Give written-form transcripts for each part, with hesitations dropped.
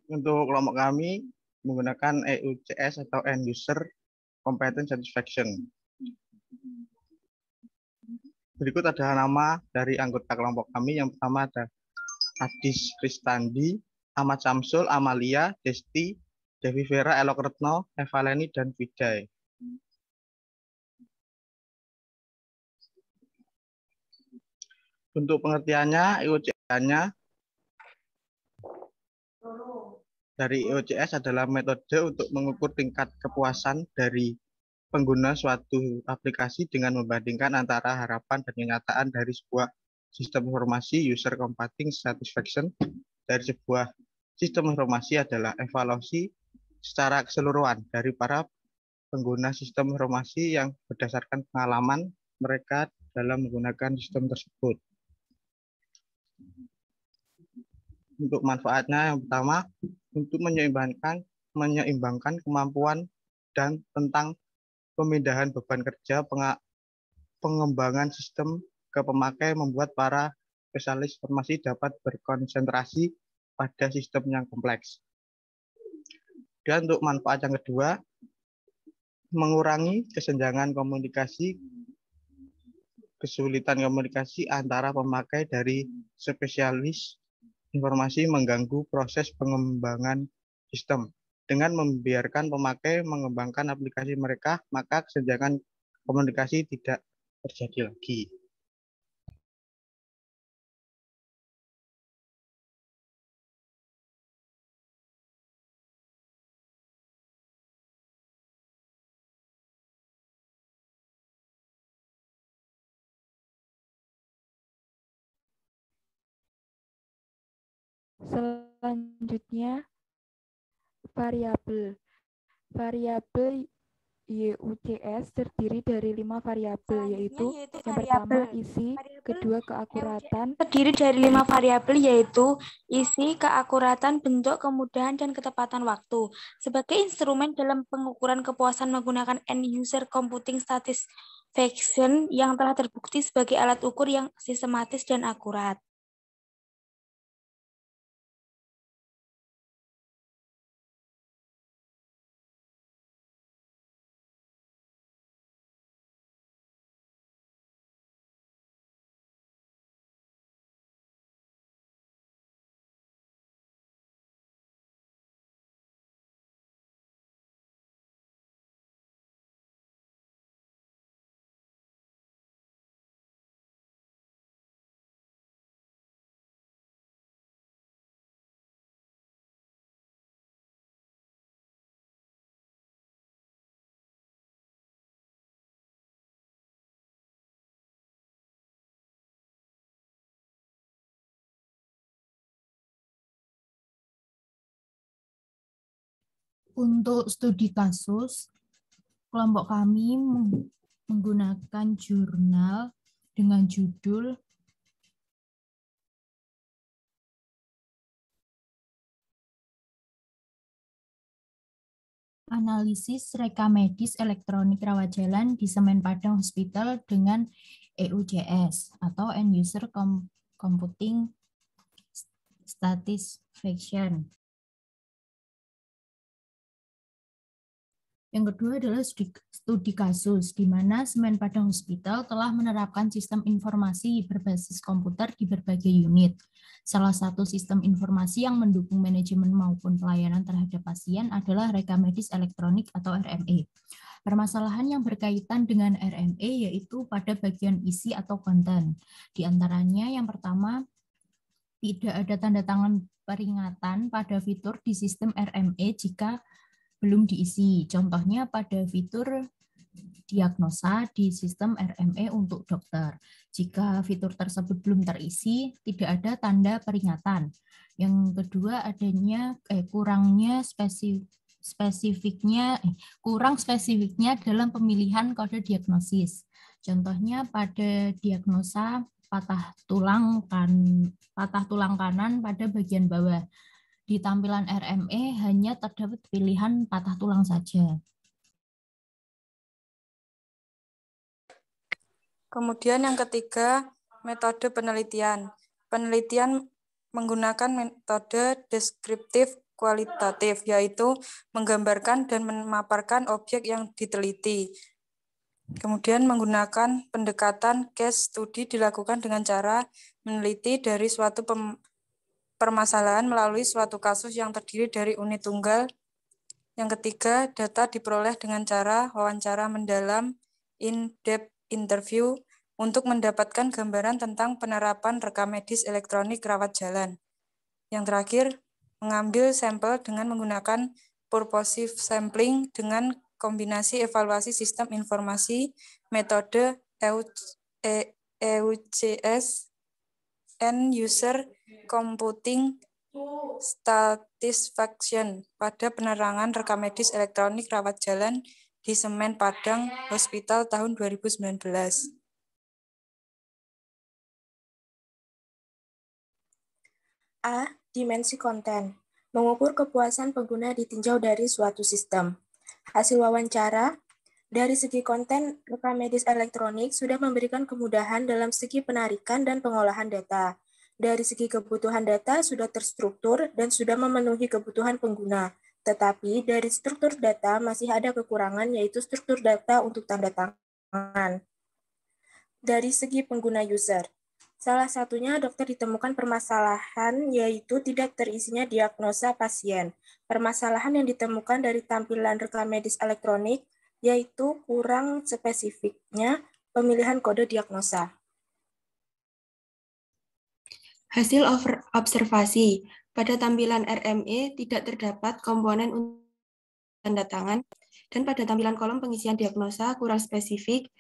Untuk kelompok kami menggunakan EUCS atau End User Competence Satisfaction. Berikut adalah nama dari anggota kelompok kami. Yang pertama ada Adis Kristandi, Ahmad Samsul, Amalia, Desti, Devi Vera, Elok Retno, Evaleni, dan Vidai. Untuk pengertiannya, EUCS-nya dari EUCS adalah metode untuk mengukur tingkat kepuasan dari pengguna suatu aplikasi dengan membandingkan antara harapan dan kenyataan dari sebuah sistem informasi. User Competence Satisfaction dari sebuah sistem informasi adalah evaluasi secara keseluruhan dari para pengguna sistem informasi yang berdasarkan pengalaman mereka dalam menggunakan sistem tersebut. Untuk manfaatnya, yang pertama, untuk menyeimbangkan kemampuan dan tentang pemindahan beban kerja, pengembangan sistem ke pemakai, membuat para spesialis informasi dapat berkonsentrasi pada sistem yang kompleks. Dan untuk manfaat yang kedua, mengurangi kesenjangan komunikasi, kesulitan komunikasi antara pemakai dari spesialis informasi mengganggu proses pengembangan sistem. Dengan membiarkan pemakai mengembangkan aplikasi mereka, maka kesenjangan komunikasi tidak terjadi lagi. Selanjutnya, variabel. Variabel YUCS terdiri dari 5 variabel, yaitu yang pertama isi, kedua keakuratan. Terdiri dari 5 variabel, yaitu isi, keakuratan, bentuk, kemudahan, dan ketepatan waktu. Sebagai instrumen dalam pengukuran kepuasan menggunakan End User Computing Satisfaction yang telah terbukti sebagai alat ukur yang sistematis dan akurat. Untuk studi kasus, kelompok kami menggunakan jurnal dengan judul Analisis Reka Medis Elektronik Rawat Jalan di Semen Padang Hospital dengan EUCS atau End User Computing Satisfaction. Yang kedua adalah studi kasus, di mana Semen Padang Hospital telah menerapkan sistem informasi berbasis komputer di berbagai unit. Salah satu sistem informasi yang mendukung manajemen maupun pelayanan terhadap pasien adalah Reka Medis Elektronik atau RME. Permasalahan yang berkaitan dengan RME yaitu pada bagian isi atau konten. Di antaranya yang pertama, tidak ada tanda tangan peringatan pada fitur di sistem RME jika belum diisi. Contohnya pada fitur diagnosa di sistem RME untuk dokter. Jika fitur tersebut belum terisi, tidak ada tanda peringatan. Yang kedua, adanya kurang spesifiknya dalam pemilihan kode diagnosis. Contohnya pada diagnosa patah tulang kanan pada bagian bawah. Di tampilan RME hanya terdapat pilihan patah tulang saja. Kemudian yang ketiga, metode penelitian. Penelitian menggunakan metode descriptive kualitatif, yaitu menggambarkan dan memaparkan objek yang diteliti. Kemudian menggunakan pendekatan case study dilakukan dengan cara meneliti dari suatu permasalahan melalui suatu kasus yang terdiri dari unit tunggal. Yang ketiga, data diperoleh dengan cara wawancara mendalam, in-depth interview, untuk mendapatkan gambaran tentang penerapan rekam medis elektronik rawat jalan. Yang terakhir, mengambil sampel dengan menggunakan purposive sampling dengan kombinasi evaluasi sistem informasi, metode EUCS, End User Computing Satisfaction pada penerangan rekam medis elektronik rawat jalan di Semen Padang Hospital tahun 2019. A. Dimensi konten. Mengukur kepuasan pengguna ditinjau dari suatu sistem. Hasil wawancara, dari segi konten, rekam medis elektronik sudah memberikan kemudahan dalam segi penarikan dan pengolahan data. Dari segi kebutuhan data sudah terstruktur dan sudah memenuhi kebutuhan pengguna. Tetapi dari struktur data masih ada kekurangan, yaitu struktur data untuk tanda tangan. Dari segi pengguna user, salah satunya dokter ditemukan permasalahan, yaitu tidak terisinya diagnosa pasien. Permasalahan yang ditemukan dari tampilan rekam medis elektronik, yaitu kurang spesifiknya pemilihan kode diagnosa. Hasil observasi, pada tampilan RME tidak terdapat komponen untuk tanda tangan, dan pada tampilan kolom pengisian diagnosa kurang spesifik,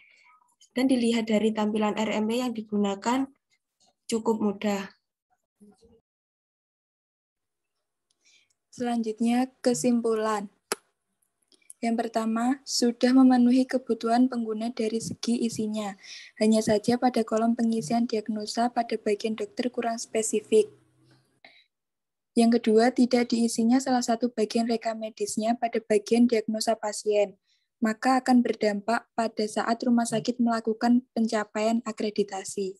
dan dilihat dari tampilan RME yang digunakan cukup mudah. Selanjutnya, kesimpulan. Yang pertama, sudah memenuhi kebutuhan pengguna dari segi isinya. Hanya saja pada kolom pengisian diagnosa pada bagian dokter kurang spesifik. Yang kedua, tidak diisinya salah satu bagian rekam medisnya pada bagian diagnosa pasien, maka akan berdampak pada saat rumah sakit melakukan pencapaian akreditasi.